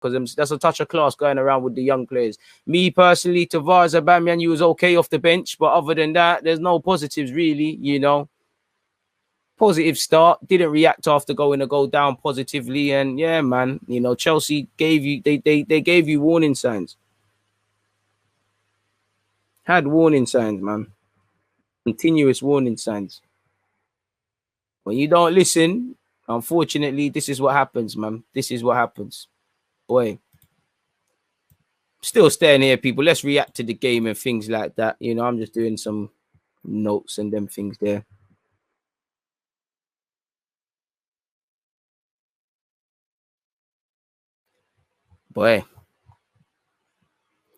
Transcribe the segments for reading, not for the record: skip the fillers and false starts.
because that's a touch of class going around with the young players. Me personally, Tavares, Aubameyang, you was okay off the bench, but other than that, there's no positives really, you know. Positive start, didn't react after going a goal down positively, and yeah, man, you know, Chelsea gave you they gave you warning signs. Had warning signs, man. Continuous warning signs. When you don't listen, unfortunately, this is what happens, man. This is what happens. Boy. Still staying here, people. Let's react to the game and things like that. You know, I'm just doing some notes and them things there. Boy.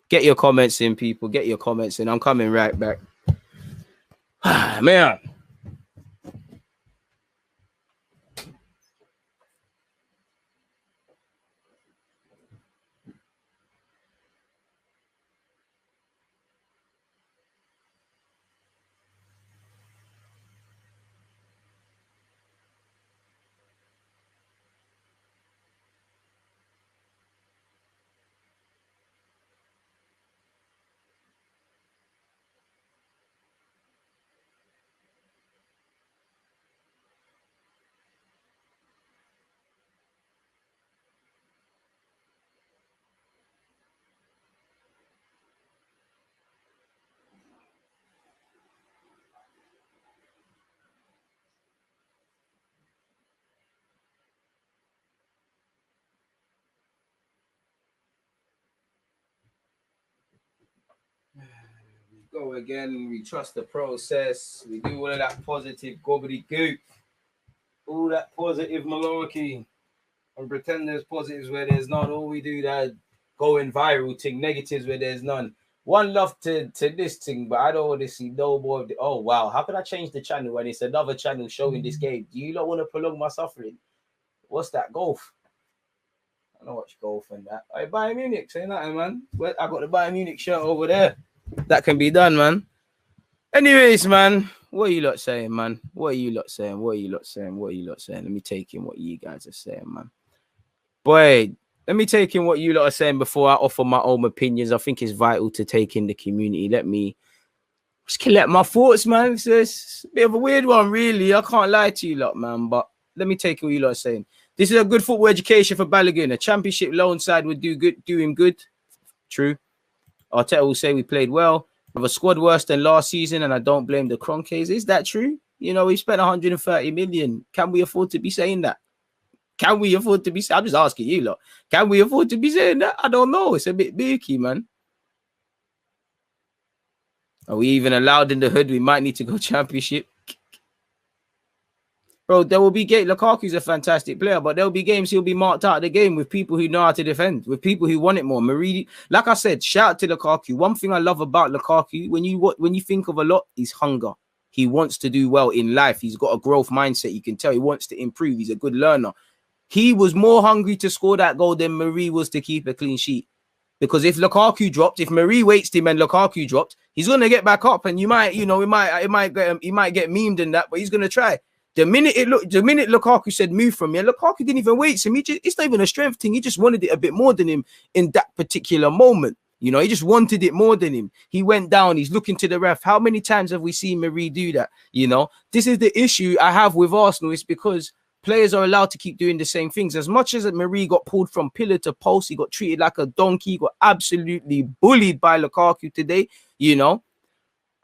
Get your comments in, people. Get your comments in. I'm coming right back. Man. Go again. We trust the process. We do all of that positive gobbledygook. All that positive malarkey. And pretend there's positives where there's none. All we do that going viral thing, negatives where there's none. One love to this thing, but I don't want to see no more of the. Oh wow, how can I change the channel when it's another channel showing this game? Do you not want to prolong my suffering? What's that? Golf. I don't watch golf and that. I Bayern Munich, say nothing, man. I got the Bayern Munich shirt over there. That can be done, man. Anyways, man, what are you lot saying, man? What are you lot saying? What are you lot saying? What are you lot saying? Let me take in what you guys are saying, man. Boy, let me take in what you lot are saying before I offer my own opinions. I think it's vital to take in the community. Let me just collect my thoughts, man. It's a bit of a weird one, really. I can't lie to you lot, man, but let me take in what you lot are saying. This is a good football education for Balogun. A championship loan side would do him good. True. Arteta will say we played well. We have a squad worse than last season, and I don't blame the Kroenkes. Is that true? You know, we spent 130 million. Can we afford to be saying that? Can we afford to be? I'm just asking you, lot. Can we afford to be saying that? I don't know. It's a bit beaky, man. Are we even allowed in the hood? We might need to go championship. Bro, there will be games. Lukaku's a fantastic player, but there will be games he'll be marked out of the game with people who know how to defend, with people who want it more. Marie, like I said, shout out to Lukaku. One thing I love about Lukaku, when you think of a lot, is hunger. He wants to do well in life. He's got a growth mindset. You can tell he wants to improve. He's a good learner. He was more hungry to score that goal than Marie was to keep a clean sheet. Because if Lukaku dropped, if Marie waits him and Lukaku dropped, he's gonna get back up, and he might get memed in that, but he's gonna try. The minute Lukaku said move from me, Lukaku didn't even wait him. It's not even a strength thing. He just wanted it a bit more than him in that particular moment. You know, he just wanted it more than him. He went down. He's looking to the ref. How many times have we seen Marie do that? You know, this is the issue I have with Arsenal. It's because players are allowed to keep doing the same things. As much as Marie got pulled from pillar to post, he got treated like a donkey, got absolutely bullied by Lukaku today, you know.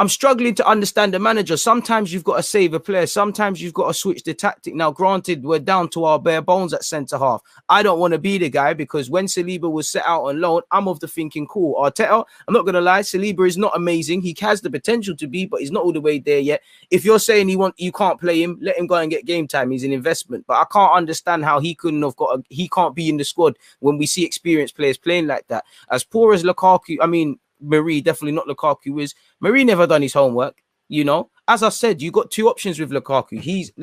I'm struggling to understand the manager. Sometimes you've got to save a player. Sometimes you've got to switch the tactic. Now, granted, we're down to our bare bones at centre-half. I don't want to be the guy because when Saliba was set out on loan, I'm of the thinking, cool, Arteta, I'm not going to lie, Saliba is not amazing. He has the potential to be, but he's not all the way there yet. If you're saying you can't play him, let him go and get game time. He's an investment. But I can't understand how he can't be in the squad when we see experienced players playing like that. As poor as Marie, definitely not Lukaku is. Marie never done his homework, you know. As I said, you got two options with Lukaku. He's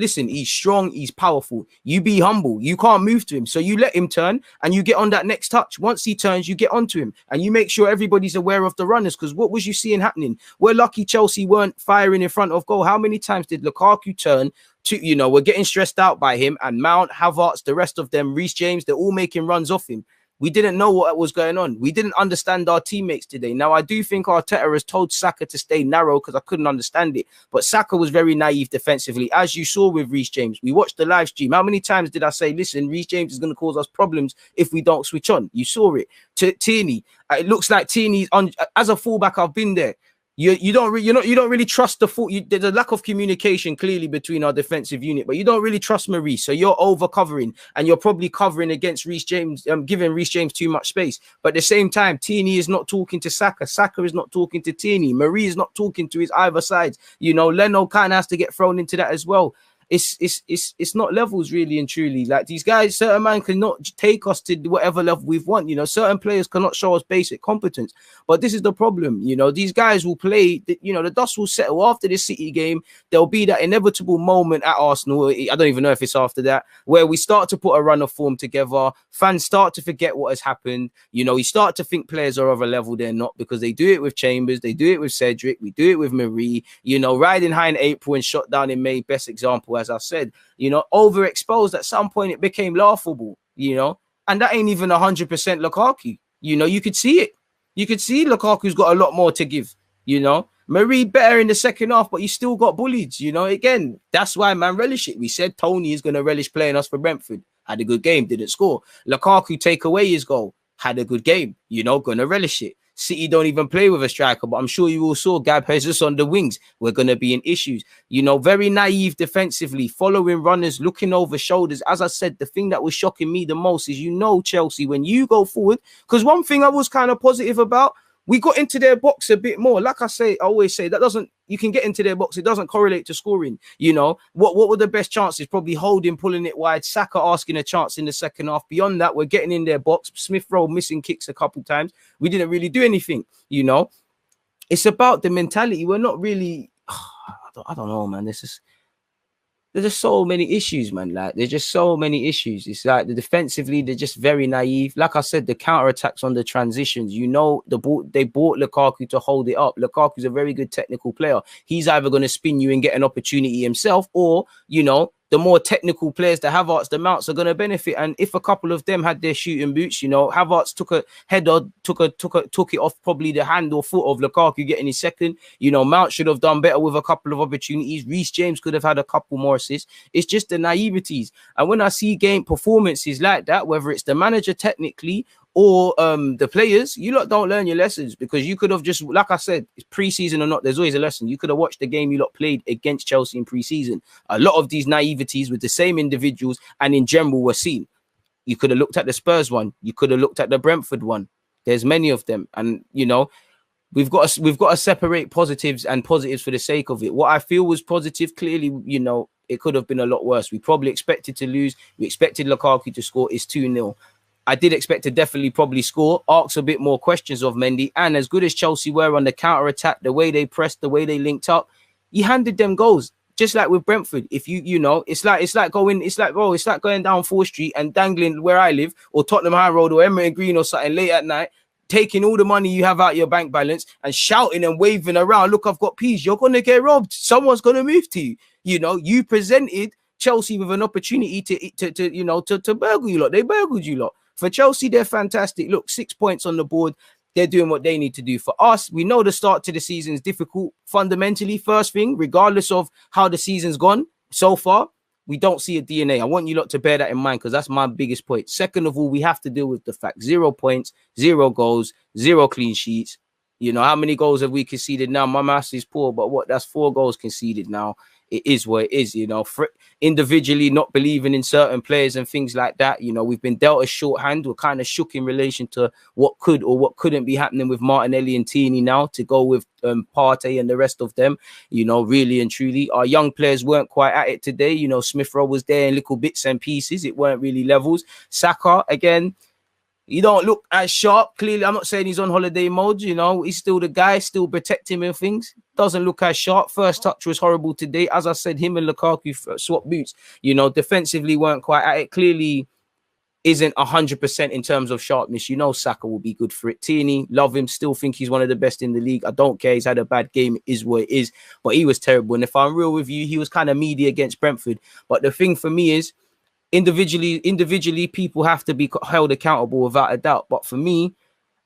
strong, he's powerful. You be humble. You can't move to him. So you let him turn and you get on that next touch. Once he turns, you get onto him and you make sure everybody's aware of the runners, because what was you seeing happening? We're lucky Chelsea weren't firing in front of goal. How many times did Lukaku turn to, we're getting stressed out by him, and Mount, Havertz, the rest of them, Reece James, they're all making runs off him. We didn't know what was going on. We didn't understand our teammates today. Now, I do think Arteta has told Saka to stay narrow because I couldn't understand it. But Saka was very naive defensively, as you saw with Reece James. We watched the live stream. How many times did I say, listen, Reece James is going to cause us problems if we don't switch on? You saw it. Tierney, it looks like Tierney, as a fullback, I've been there. You don't really trust the full. There's a lack of communication clearly between our defensive unit, but you don't really trust Maurice, so you're over covering and you're probably covering against Reece James, giving Reece James too much space. But at the same time, Tierney is not talking to Saka. Saka is not talking to Tierney. Maurice is not talking to his either sides. You know, Leno kind of has to get thrown into that as well. It's not levels really and truly. Like these guys, certain man cannot take us to whatever level we want. You know, certain players cannot show us basic competence. But this is the problem. You know, these guys will play. You know, the dust will settle after this City game. There'll be that inevitable moment at Arsenal. I don't even know if it's after that, where we start to put a run of form together. Fans start to forget what has happened. You know, you start to think players are of a level they're not, because they do it with Chambers, they do it with Cedric, we do it with Marie. You know, riding high in April and shot down in May, best example. As I said, you know, overexposed at some point, it became laughable, you know, and that ain't even 100% Lukaku. You know, you could see it. You could see Lukaku's got a lot more to give, you know. Marie better in the second half, but you still got bullied, you know. Again, that's why man relish it. We said Tony is going to relish playing us for Brentford. Had a good game, didn't score. Lukaku take away his goal, had a good game, you know, going to relish it. City don't even play with a striker, but I'm sure you all saw Gab Jesus on the wings. We're going to be in issues. You know, very naive defensively, following runners, looking over shoulders. As I said, the thing that was shocking me the most is, you know, Chelsea, when you go forward, because one thing I was kind of positive about, we got into their box a bit more. Like I always say, that doesn't, you can get into their box. It doesn't correlate to scoring. You know, what were the best chances? Probably Holding, pulling it wide, Saka asking a chance in the second half. Beyond that, we're getting in their box. Smith Rowe missing kicks a couple times. We didn't really do anything, you know. It's about the mentality. We're not really, I don't know, man. There's just so many issues, man. Like, there's just so many issues. It's like the defensively, they're just very naive. Like I said, the counter-attacks on the transitions, you know, they bought Lukaku to hold it up. Lukaku's a very good technical player. He's either going to spin you and get an opportunity himself, or, you know, the more technical players, the Havertz, the Mounts, are going to benefit. And if a couple of them had their shooting boots, you know, Havertz took a header, took it off probably the hand or foot of Lukaku getting his second. You know, Mount should have done better with a couple of opportunities. Reece James could have had a couple more assists. It's just the naiveties. And when I see game performances like that, whether it's the manager technically or the players, you lot don't learn your lessons, because you could have just, like I said, it's pre-season or not, there's always a lesson. You could have watched the game you lot played against Chelsea in pre-season. A lot of these naiveties with the same individuals and in general were seen. You could have looked at the Spurs one. You could have looked at the Brentford one. There's many of them. And, you know, we've got to separate positives and positives for the sake of it. What I feel was positive, clearly, you know, it could have been a lot worse. We probably expected to lose. We expected Lukaku to score. It's 2-0. I did expect to definitely probably score, ask a bit more questions of Mendy. And as good as Chelsea were on the counter-attack, the way they pressed, the way they linked up, he handed them goals. Just like with Brentford. If you know, it's like going down 4th Street and dangling where I live, or Tottenham High Road or Emerald Green or something late at night, taking all the money you have out your bank balance and shouting and waving around, look, I've got peas. You're going to get robbed. Someone's going to move to you. You know, you presented Chelsea with an opportunity to burgle you lot. They burgled you lot. For Chelsea, they're fantastic. Look, 6 points on the board. They're doing what they need to do. For us, we know the start to the season is difficult. Fundamentally, first thing, regardless of how the season's gone so far, we don't see a DNA. I want you lot to bear that in mind, because that's my biggest point. Second of all, we have to deal with the fact 0 points, 0 goals, 0 clean sheets. You know, how many goals have we conceded now? My maths is poor, but that's 4 goals conceded now. It is what it is, you know. For individually not believing in certain players and things like that, you know, we've been dealt a shorthand. We're kind of shook in relation to what could or what couldn't be happening with Martinelli and Tierney now, to go with Partey and the rest of them. You know, really and truly, our young players weren't quite at it today. You know, Smith Rowe was there in little bits and pieces. It weren't really levels. Saka, again, you don't look as sharp. Clearly, I'm not saying he's on holiday mode. You know, he's still the guy, still protecting him and things. Doesn't look as sharp. First touch was horrible today. As I said, him and Lukaku swapped boots. You know, defensively weren't quite at it. Clearly isn't 100% in terms of sharpness. You know, Saka will be good for it. Tierney, love him. Still think he's one of the best in the league. I don't care. He's had a bad game. It is what it is. But he was terrible. And if I'm real with you, he was kind of meaty against Brentford. But the thing for me is, individually, people have to be held accountable without a doubt. But for me,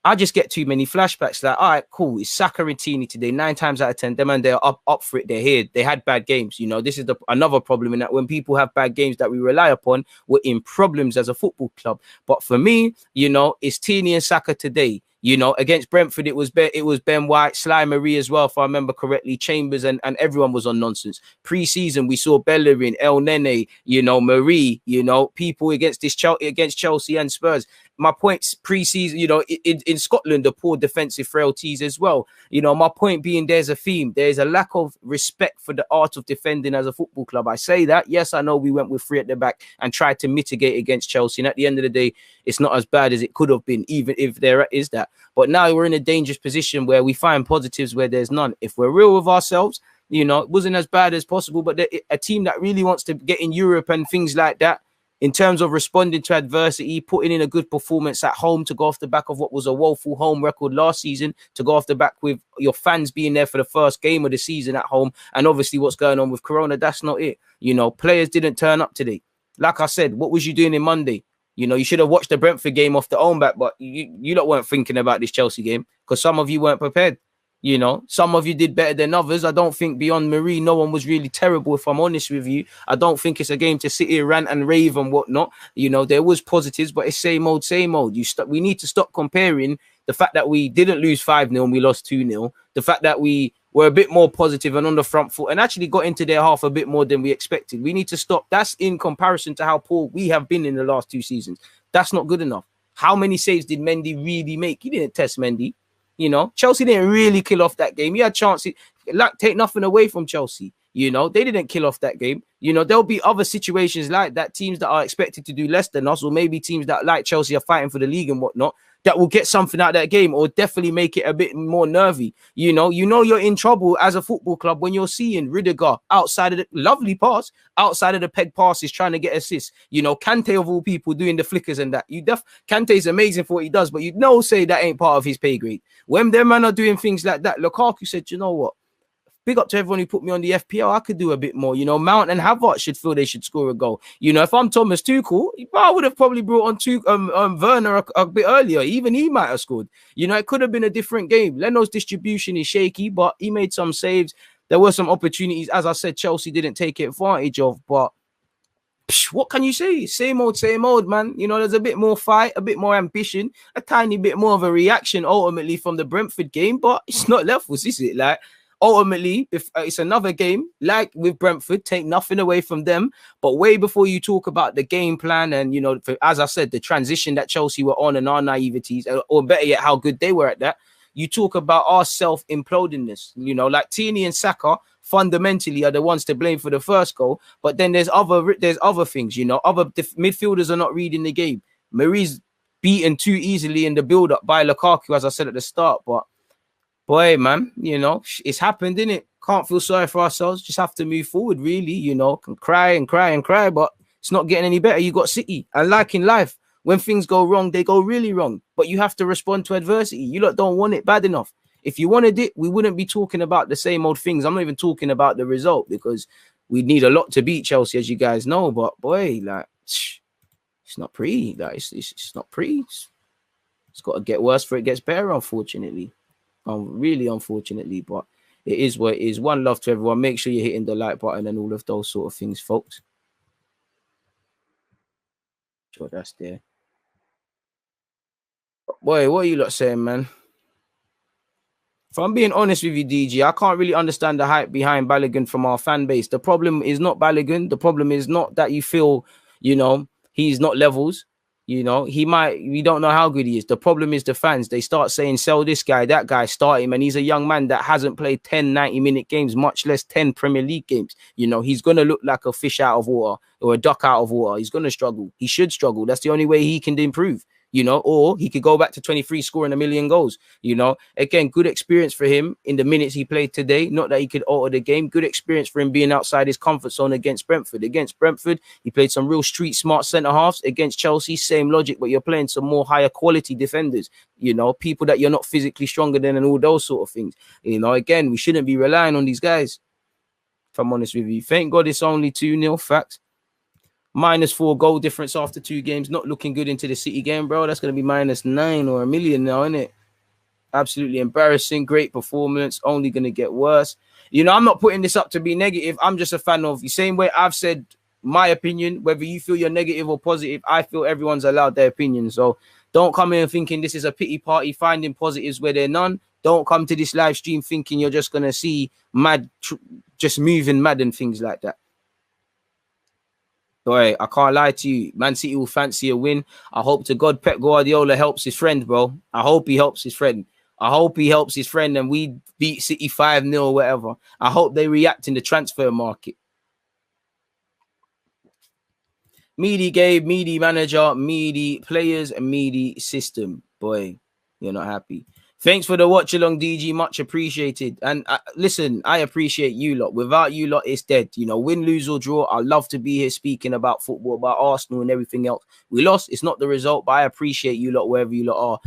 I just get too many flashbacks. Like, all right, cool. It's Saka and Tini today. 9 times out of 10, them and they're up for it. They're here. They had bad games. You know, this is another problem in that when people have bad games that we rely upon, we're in problems as a football club. But for me, you know, it's Tini and Saka today. You know, against Brentford, it was Ben White, Sly Marie as well, if I remember correctly. Chambers and everyone was on nonsense. Pre-season, we saw Bellerin, El Nene, you know, Marie, you know, people against Chelsea and Spurs. My point's pre-season, you know, in Scotland, the poor defensive frailties as well. You know, my point being there's a theme. There's a lack of respect for the art of defending as a football club. I say that. Yes, I know we went with 3 at the back and tried to mitigate against Chelsea. And at the end of the day, it's not as bad as it could have been, even if there is that. But now we're in a dangerous position where we find positives where there's none. If we're real with ourselves, you know, it wasn't as bad as possible. But a team that really wants to get in Europe and things like that, in terms of responding to adversity, putting in a good performance at home to go off the back of what was a woeful home record last season, to go off the back with your fans being there for the first game of the season at home, and obviously what's going on with Corona, that's not it. You know, players didn't turn up today. Like I said, what was you doing in Monday? You know, you should have watched the Brentford game off the own back, but you lot weren't thinking about this Chelsea game because some of you weren't prepared. You know, some of you did better than others. I don't think beyond Marie, no one was really terrible, if I'm honest with you. I don't think it's a game to sit here, rant and rave and whatnot. You know, there was positives, but it's same old, same old. We need to stop comparing the fact that we didn't lose 5-0 and we lost 2-0. The fact that we were a bit more positive and on the front foot and actually got into their half a bit more than we expected. We need to stop. That's in comparison to how poor we have been in the last 2 seasons. That's not good enough. How many saves did Mendy really make? He didn't test Mendy. You know, Chelsea didn't really kill off that game. He had chances. Like, take nothing away from Chelsea. You know, they didn't kill off that game. You know, there'll be other situations like that, teams that are expected to do less than us, or maybe teams that, like Chelsea, are fighting for the league and whatnot, that will get something out of that game or definitely make it a bit more nervy. You know you're in trouble as a football club when you're seeing Rudiger outside of the lovely pass, outside of the peg passes, trying to get assists. You know, Kante of all people doing the flickers and that. Kante is amazing for what he does, but you know, say that ain't part of his pay grade. When their man are doing things like that, Lukaku said, you know what? Big up to everyone who put me on the FPL. I could do a bit more. You know, Mount and Havertz should feel they should score a goal. You know, if I'm Thomas Tuchel, I would have probably brought on Werner a bit earlier. Even he might have scored. You know, it could have been a different game. Leno's distribution is shaky, but he made some saves. There were some opportunities. As I said, Chelsea didn't take advantage of, but what can you say? Same old, man. You know, there's a bit more fight, a bit more ambition, a tiny bit more of a reaction ultimately from the Brentford game, but it's not levels, is it? Like, ultimately, if it's another game, like with Brentford, take nothing away from them. But way before you talk about the game plan and, you know, as I said, the transition that Chelsea were on and our naiveties, or better yet, how good they were at that, you talk about our self-implodingness. You know, like Tierney and Saka fundamentally are the ones to blame for the first goal. But then there's other things, you know, other midfielders are not reading the game. Marie's beaten too easily in the build-up by Lukaku, as I said at the start, but boy, man, you know, it's happened, innit? Can't feel sorry for ourselves. Just have to move forward, really, you know. Can cry and cry and cry, but it's not getting any better. You got City. And like in life, when things go wrong, they go really wrong. But you have to respond to adversity. You lot don't want it bad enough. If you wanted it, we wouldn't be talking about the same old things. I'm not even talking about the result because we need a lot to beat Chelsea, as you guys know. But boy, like, it's not pretty. Like, it's not pretty. It's got to get worse before it gets better, unfortunately. Really unfortunately, but it is what it is. One love to everyone. Make sure you're hitting the like button and all of those sort of things, folks. Sure, that's there. Boy, what are you lot saying, man? If I'm being honest with you, DG, I can't really understand the hype behind Balogun from our fan base. The problem is not Balogun. The problem is not that you feel, you know, he's not levels. You know, we don't know how good he is. The problem is the fans. They start saying, sell this guy, that guy, start him. And he's a young man that hasn't played 10 90-minute games, much less 10 Premier League games. You know, he's going to look like a fish out of water or a duck out of water. He's going to struggle. He should struggle. That's the only way he can improve. You know, or he could go back to 23 scoring 1 million goals. You know, again, good experience for him in the minutes he played today. Not that he could alter the game. Good experience for him being outside his comfort zone against Brentford. Against Brentford, he played some real street smart centre halves. Against Chelsea, same logic, but you're playing some more higher quality defenders. You know, people that you're not physically stronger than and all those sort of things. You know, again, we shouldn't be relying on these guys. If I'm honest with you, thank God it's only 2-0. Facts. -4 goal difference after 2 games. Not looking good into the City game, bro. That's going to be -9 or 1 million now, isn't it? Absolutely embarrassing. Great performance. Only going to get worse. You know, I'm not putting this up to be negative. I'm just a fan of the same way I've said my opinion. Whether you feel you're negative or positive, I feel everyone's allowed their opinion. So don't come in thinking this is a pity party, finding positives where there are none. Don't come to this live stream thinking you're just going to see just moving mad and things like that. Boy, I can't lie to you. Man City will fancy a win. I hope to God Pep Guardiola helps his friend, bro. I hope he helps his friend. I hope he helps his friend and we beat City 5-0 or whatever. I hope they react in the transfer market. Meaty game, meaty manager, meaty players, and meaty system. Boy, you're not happy. Thanks for the watch along, DG. Much appreciated. And listen, I appreciate you lot. Without you lot, it's dead. You know, win, lose, or draw. I love to be here speaking about football, about Arsenal and everything else. We lost. It's not the result, but I appreciate you lot wherever you lot are.